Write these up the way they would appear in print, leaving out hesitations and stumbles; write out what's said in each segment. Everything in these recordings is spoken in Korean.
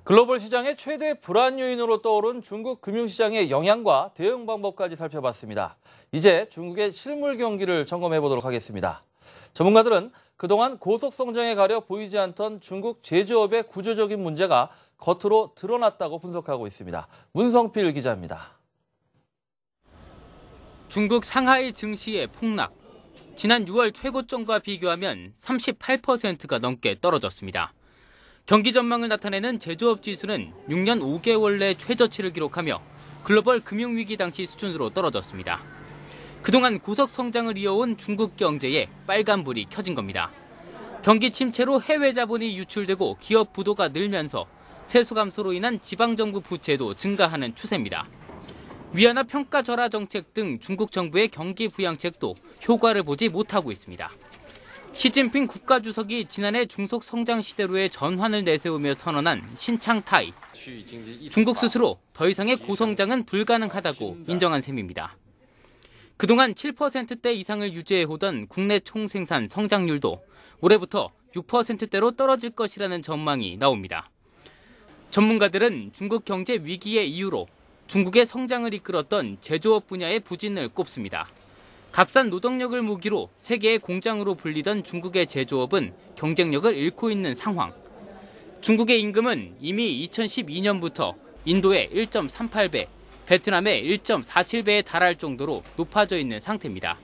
글로벌 시장의 최대 불안 요인으로 떠오른 중국 금융시장의 영향과 대응 방법까지 살펴봤습니다. 이제 중국의 실물 경기를 점검해 보도록 하겠습니다. 전문가들은 그동안 고속 성장에 가려 보이지 않던 중국 제조업의 구조적인 문제가 겉으로 드러났다고 분석하고 있습니다. 문성필 기자입니다. 중국 상하이 증시의 폭락. 지난 6월 최고점과 비교하면 38%가 넘게 떨어졌습니다. 경기 전망을 나타내는 제조업 지수는 6년 5개월 내 최저치를 기록하며 글로벌 금융위기 당시 수준으로 떨어졌습니다. 그동안 고속 성장을 이어온 중국 경제에 빨간불이 켜진 겁니다. 경기 침체로 해외 자본이 유출되고 기업 부도가 늘면서 세수 감소로 인한 지방정부 부채도 증가하는 추세입니다. 위안화 평가 절하 정책 등 중국 정부의 경기 부양책도 효과를 보지 못하고 있습니다. 시진핑 국가주석이 지난해 중속 성장 시대로의 전환을 내세우며 선언한 신창타이. 중국 스스로 더 이상의 고성장은 불가능하다고 인정한 셈입니다. 그동안 7%대 이상을 유지해오던 국내 총생산 성장률도 올해부터 6%대로 떨어질 것이라는 전망이 나옵니다. 전문가들은 중국 경제 위기의 이유로 중국의 성장을 이끌었던 제조업 분야의 부진을 꼽습니다. 값싼 노동력을 무기로 세계의 공장으로 불리던 중국의 제조업은 경쟁력을 잃고 있는 상황. 중국의 임금은 이미 2012년부터 인도의 1.38배, 베트남의 1.47배에 달할 정도로 높아져 있는 상태입니다.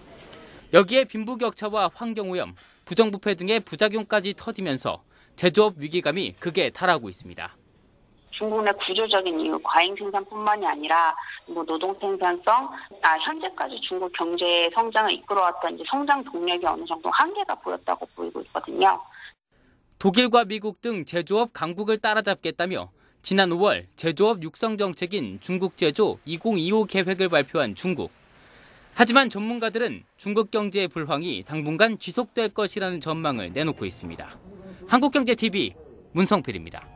여기에 빈부격차와 환경오염, 부정부패 등의 부작용까지 터지면서 제조업 위기감이 극에 달하고 있습니다. 중국 내 구조적인 이유, 과잉 생산뿐만이 아니라 노동 생산성, 현재까지 중국 경제 성장을 이끌어왔던 성장 동력이 어느 정도 한계가 보였다고 보이고 있거든요. 독일과 미국 등 제조업 강국을 따라잡겠다며 지난 5월 제조업 육성 정책인 중국 제조 2025 계획을 발표한 중국. 하지만 전문가들은 중국 경제의 불황이 당분간 지속될 것이라는 전망을 내놓고 있습니다. 한국경제TV 문성필입니다.